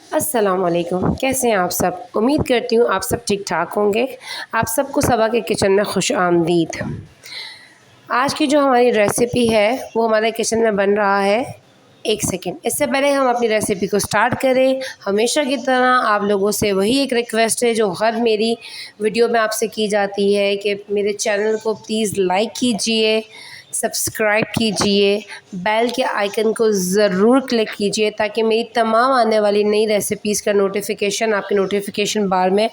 अस्सलामुअलैकुम, कैसे हैं आप सब। उम्मीद करती हूँ आप सब ठीक ठाक होंगे। आप सबको सबा के किचन में खुश आमदीद। आज की जो हमारी रेसिपी है वो हमारे किचन में बन रहा है। एक सेकेंड, इससे पहले हम अपनी रेसिपी को स्टार्ट करें, हमेशा की तरह आप लोगों से वही एक रिक्वेस्ट है जो हर मेरी वीडियो में आपसे की जाती है कि मेरे चैनल को प्लीज़ लाइक कीजिए, सब्सक्राइब कीजिए, बेल के आइकन को ज़रूर क्लिक कीजिए ताकि मेरी तमाम आने वाली नई रेसिपीज़ का नोटिफिकेशन आपके नोटिफिकेशन बार में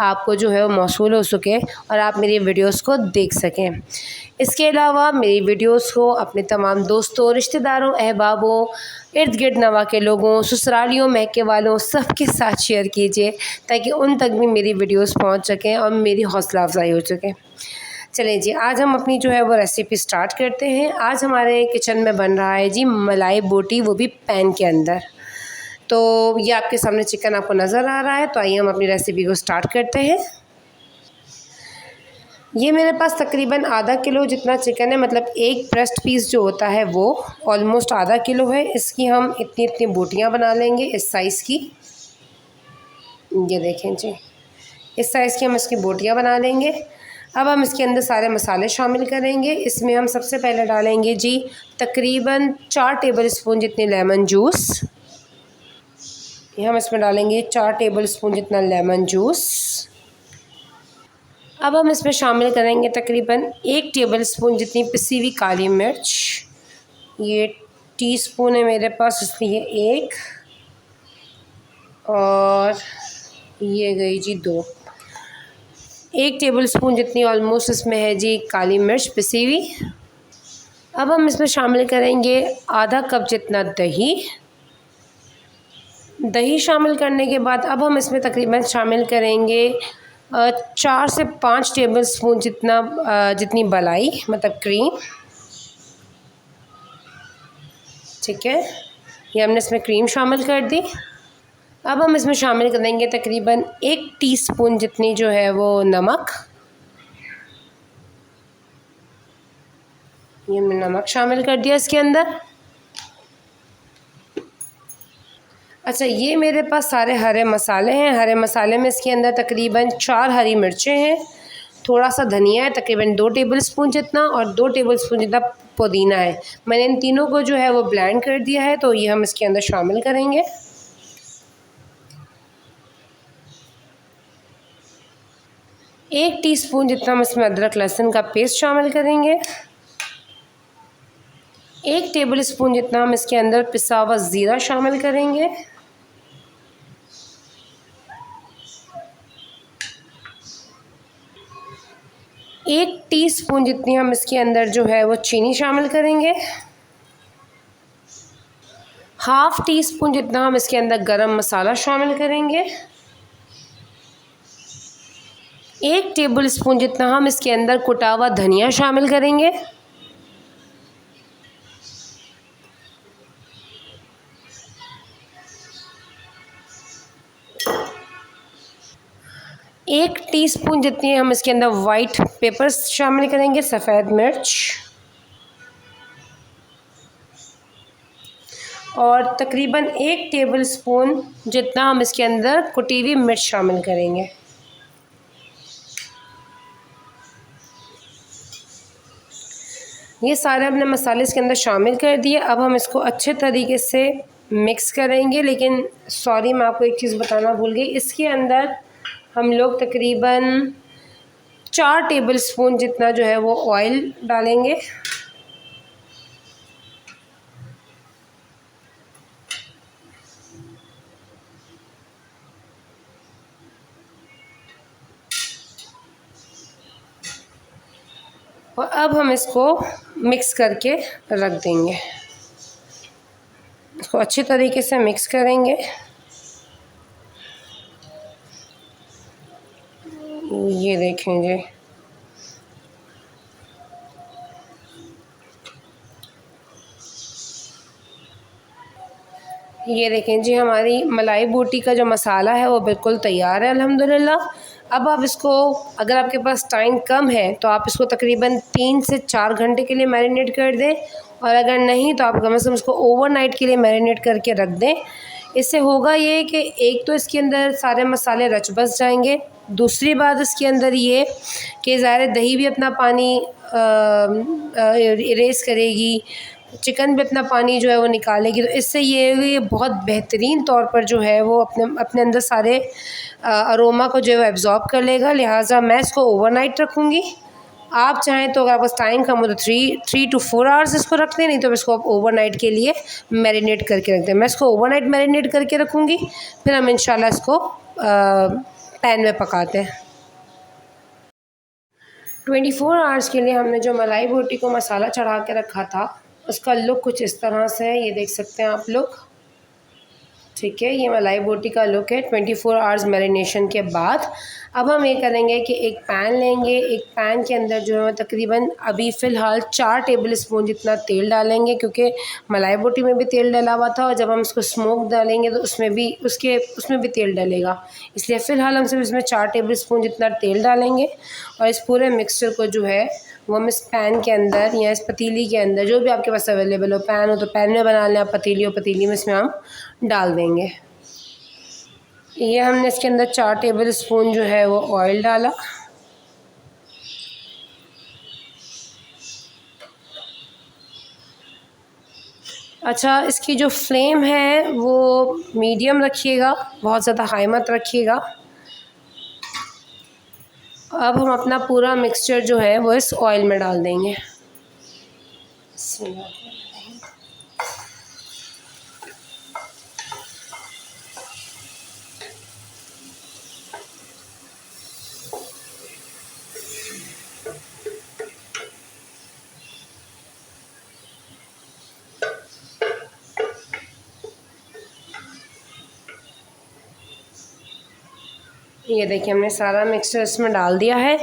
आपको जो है वो मौसूल हो सके और आप मेरी वीडियोस को देख सकें। इसके अलावा मेरी वीडियोस को अपने तमाम दोस्तों, रिश्तेदारों, अहबाबों, इर्द गिर्द नवा के लोगों, ससुरालियों, मैके वालों सबके साथ शेयर कीजिए ताकि उन तक भी मेरी वीडियोस पहुंच सकें और मेरी हौसला अफजाई हो सके। चलें जी, आज हम अपनी जो है वो रेसिपी स्टार्ट करते हैं। आज हमारे किचन में बन रहा है जी मलाई बोटी, वो भी पैन के अंदर। तो ये आपके सामने चिकन आपको नज़र आ रहा है, तो आइए हम अपनी रेसिपी को स्टार्ट करते हैं। ये मेरे पास तकरीबन आधा किलो जितना चिकन है, मतलब एक ब्रेस्ट पीस जो होता है वो ऑलमोस्ट आधा किलो है। इसकी हम इतनी इतनी बोटियाँ बना लेंगे इस साइज़ की। ये देखें जी, इस साइज़ की हम इसकी बोटियाँ बना लेंगे। अब हम इसके अंदर सारे मसाले शामिल करेंगे। इसमें हम सबसे पहले डालेंगे जी तकरीबन 4 टेबल स्पून जितनी लेमन जूस। ये हम इसमें डालेंगे 4 टेबल स्पून जितना लेमन जूस। अब हम इसमें शामिल करेंगे तकरीबन 1 टेबल स्पून जितनी पिसी हुई काली मिर्च। ये टीस्पून है मेरे पास, इसलिए 1 और ये गई जी 2। 1 टेबल स्पून जितनी ऑलमोस्ट इसमें है जी काली मिर्च पिसी हुई। अब हम इसमें शामिल करेंगे आधा कप जितना दही। दही शामिल करने के बाद अब हम इसमें तकरीबन शामिल करेंगे 4 से 5 टेबल स्पून जितनी मलाई, मतलब क्रीम। ठीक है, ये हमने इसमें क्रीम शामिल कर दी। अब हम इसमें शामिल करेंगे तकरीबन 1 टीस्पून जितनी जो है वो नमक। ये हमने नमक शामिल कर दिया इसके अंदर। अच्छा, ये मेरे पास सारे हरे मसाले हैं। हरे मसाले में इसके अंदर तकरीबन 4 हरी मिर्चें हैं, थोड़ा सा धनिया है तकरीबन 2 टेबल स्पून जितना, और 2 टेबल स्पून जितना पुदीना है। मैंने इन तीनों को जो है वो ब्लेंड कर दिया है, तो ये हम इसके अंदर शामिल करेंगे। एक टीस्पून जितना हम इसमें अदरक लहसुन का पेस्ट शामिल करेंगे। 1 टेबल स्पून जितना हम इसके अंदर पिसा हुआ ज़ीरा शामिल करेंगे। 1 टीस्पून जितनी हम इसके अंदर जो है वो चीनी शामिल करेंगे। हाफ़ टी स्पून जितना हम इसके अंदर गरम मसाला शामिल करेंगे। 1 टेबल स्पून जितना हम इसके अंदर कुटा हुआ धनिया शामिल करेंगे। 1 टीस्पून जितनी हम इसके अंदर वाइट पेपर शामिल करेंगे, सफ़ेद मिर्च। और तकरीबन 1 टेबल स्पून जितना हम इसके अंदर कुटी हुई मिर्च शामिल करेंगे। ये सारे हमने मसाले इसके अंदर शामिल कर दिए। अब हम इसको अच्छे तरीके से मिक्स करेंगे। लेकिन सॉरी, मैं आपको एक चीज़ बताना भूल गई, इसके अंदर हम लोग तकरीबन 4 टेबल स्पून जितना जो है वो ऑयल डालेंगे। और अब हम इसको मिक्स करके रख देंगे। इसको अच्छी तरीके से मिक्स करेंगे। ये देखें जी, ये देखें जी, हमारी मलाई बोटी का जो मसाला है वो बिल्कुल तैयार है अल्हम्दुलिल्लाह। अब आप इसको, अगर आपके पास टाइम कम है तो आप इसको तकरीबन 3 से 4 घंटे के लिए मैरिनेट कर दें, और अगर नहीं तो आप कम से कम इसको ओवरनाइट के लिए मैरिनेट करके रख दें। इससे होगा ये कि एक तो इसके अंदर सारे मसाले रच बस जाएंगे, दूसरी बात इसके अंदर ये कि ज़ाहिर दही भी अपना पानी इरेज़ करेगी, चिकन भी अपना पानी जो है वो निकालेगी। तो इससे ये बहुत बेहतरीन तौर पर जो है वो अपने अपने अंदर सारे अरोमा को जो है वो एब्ज़ॉर्ब कर लेगा। लिहाजा मैं इसको ओवरनाइट रखूँगी। आप चाहें तो अगर आपके पास टाइम कम हो तो 3 to 4 आवर्स इसको रख दें, नहीं तो इसको आप ओवरनाइट के लिए मैरिनेट करके रख दें। मैं इसको ओवरनाइट मैरिनेट करके रखूँगी, फिर हम इंशाल्लाह इसको पैन में पकाते हैं। 24 आवर्स के लिए हमने जो मलाई बोटी को मसाला चढ़ा के रखा था, उसका लुक कुछ इस तरह से है, ये देख सकते हैं आप लोग। ठीक है, ये मलाई बोटी का लुक है 24 आवर्स मैरिनेशन के बाद। अब हम ये करेंगे कि एक पैन लेंगे, एक पैन के अंदर जो है तकरीबन अभी फ़िलहाल 4 टेबल स्पून जितना तेल डालेंगे, क्योंकि मलाई बोटी में भी तेल डला हुआ था और जब हम इसको स्मोक डालेंगे तो उसमें भी तेल डलेगा। इसलिए फ़िलहाल हम सिर्फ इसमें 4 टेबल स्पून जितना तेल डालेंगे और इस पूरे मिक्सचर को जो है वो हम इस पैन के अंदर या इस पतीली के अंदर, जो भी आपके पास अवेलेबल हो, पैन हो तो पैन में बना लें, आप पतीली हो पतीली में, इसमें हम डाल देंगे। ये हमने इसके अंदर 4 टेबल स्पून जो है वो ऑयल डाला। अच्छा, इसकी जो फ्लेम है वो मीडियम रखिएगा, बहुत ज़्यादा हाई मत रखिएगा। अब हम अपना पूरा मिक्सचर जो है वो इस ऑयल में डाल देंगे। ये देखिए हमने सारा मिक्सचर इसमें डाल दिया है।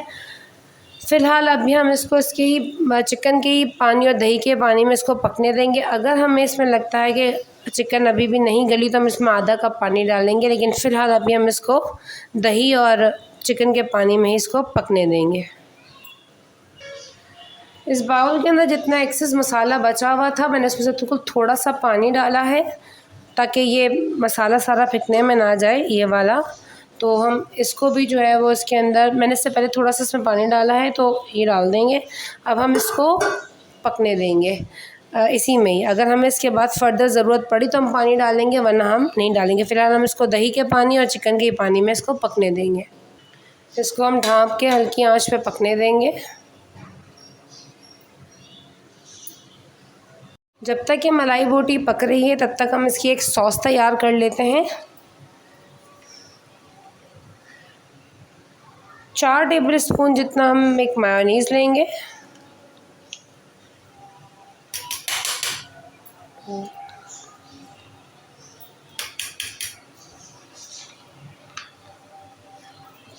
फ़िलहाल अभी हम इसको इसके ही चिकन के ही पानी और दही के पानी में इसको पकने देंगे। अगर हमें इसमें लगता है कि चिकन अभी भी नहीं गली तो हम इसमें आधा कप पानी डालेंगे, लेकिन फ़िलहाल अभी हम इसको दही और चिकन के पानी में ही इसको पकने देंगे। इस बाउल के अंदर जितना एक्सेस मसाला बचा हुआ था मैंने इसमें से थोड़ा सा पानी डाला है ताकि ये मसाला सारा फिकने में ना जाए, ये वाला। तो हम इसको भी जो है वो इसके अंदर, मैंने इससे पहले थोड़ा सा इसमें पानी डाला है तो ये डाल देंगे। अब हम इसको पकने देंगे इसी में ही। अगर हमें इसके बाद फ़र्दर ज़रूरत पड़ी तो हम पानी डालेंगे, वरना हम नहीं डालेंगे। फ़िलहाल हम इसको दही के पानी और चिकन के पानी में इसको पकने देंगे। इसको हम ढाँप के हल्की आंच पे पकने देंगे। जब तक ये मलाई बोटी पक रही है तब तक हम इसकी एक सॉस तैयार कर लेते हैं। 4 टेबल स्पून जितना हम एक मेयोनीज़ लेंगे।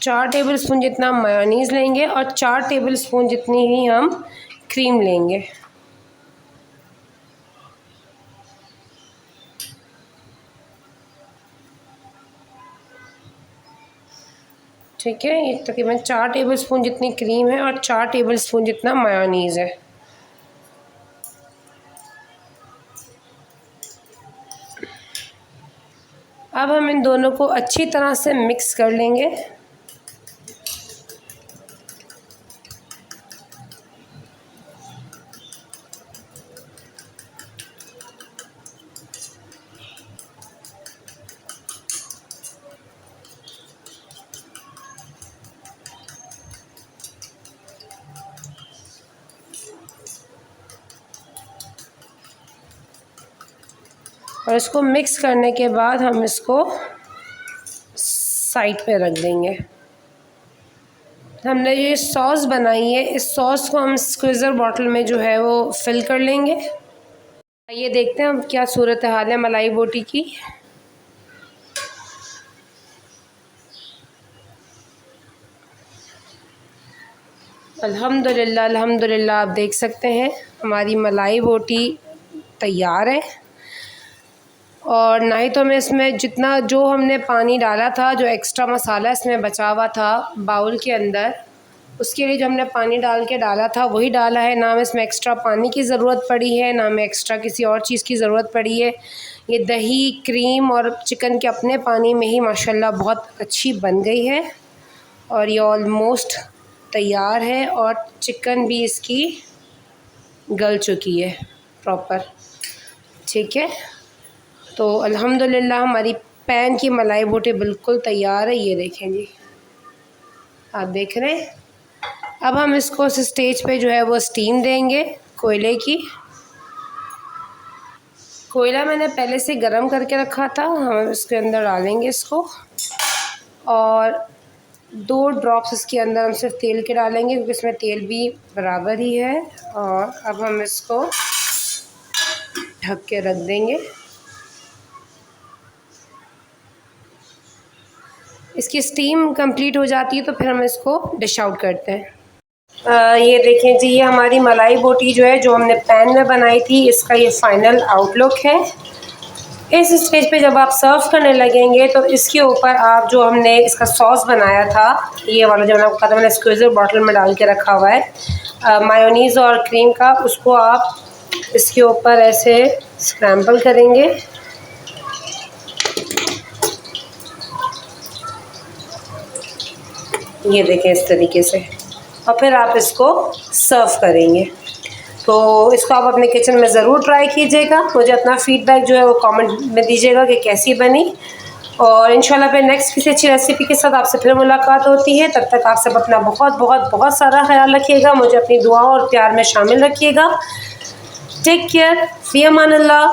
चार टेबल स्पून जितना हम मेयोनीज़ लेंगे और 4 टेबल स्पून जितनी ही हम क्रीम लेंगे। ठीक है, ये तकरीबन 4 टेबल स्पून जितनी क्रीम है और 4 टेबल स्पून जितना मेयोनीज़ है। अब हम इन दोनों को अच्छी तरह से मिक्स कर लेंगे। और इसको मिक्स करने के बाद हम इसको साइड पे रख देंगे। हमने ये सॉस बनाई है, इस सॉस को हम स्क्वीज़र बॉटल में जो है वो फिल कर लेंगे। ये देखते हैं हम क्या सूरत हाल है मलाई बोटी की। अल्हम्दुलिल्लाह अल्हम्दुलिल्लाह, आप देख सकते हैं हमारी मलाई बोटी तैयार है। और ना ही तो हमें इसमें जितना जो हमने पानी डाला था, जो एक्स्ट्रा मसाला इसमें बचा हुआ था बाउल के अंदर, उसके लिए जो हमने पानी डाल के डाला था वही डाला है। ना हमें इसमें एक्स्ट्रा पानी की ज़रूरत पड़ी है, ना हमें एक्स्ट्रा किसी और चीज़ की ज़रूरत पड़ी है। ये दही, क्रीम और चिकन के अपने पानी में ही माशाल्लाह बहुत अच्छी बन गई है और ये ऑलमोस्ट तैयार है और चिकन भी इसकी गल चुकी है प्रॉपर। ठीक है, तो अल्हम्दुलिल्लाह हमारी पैन की मलाई बोटी बिल्कुल तैयार है। ये देखें जी, आप देख रहे हैं। अब हम इसको इस स्टेज पे जो है वो स्टीम देंगे कोयले की। कोयला मैंने पहले से गरम करके रखा था, हम इसके अंदर डालेंगे इसको और 2 ड्रॉप्स इसके अंदर हम सिर्फ तेल के डालेंगे क्योंकि इसमें तेल भी बराबर ही है। और अब हम इसको ढक के रख देंगे। इसकी स्टीम कंप्लीट हो जाती है तो फिर हम इसको डिश आउट करते हैं। ये देखें जी, ये हमारी मलाई बोटी जो है जो हमने पैन में बनाई थी, इसका ये फाइनल आउटलुक है। इस स्टेज पे जब आप सर्व करने लगेंगे तो इसके ऊपर आप जो हमने इसका सॉस बनाया था, ये वाला जो मैंने आपको कहा था, मैंने स्क्वीज़र बॉटल में डाल के रखा हुआ है मायोनीज़ और क्रीम का, उसको आप इसके ऊपर ऐसे स्क्रैम्बल करेंगे। ये देखें इस तरीके से, और फिर आप इसको सर्व करेंगे। तो इसको आप अपने किचन में ज़रूर ट्राई कीजिएगा। मुझे अपना फ़ीडबैक जो है वो कमेंट में दीजिएगा कि कैसी बनी। और इंशाल्लाह फिर नेक्स्ट किसी अच्छी रेसिपी के साथ आपसे फिर मुलाकात होती है। तब तक आप सब अपना बहुत बहुत बहुत सारा ख्याल रखिएगा। मुझे अपनी दुआओं और प्यार में शामिल रखिएगा। टेक केयर, फ़ी अमान अल्लाह।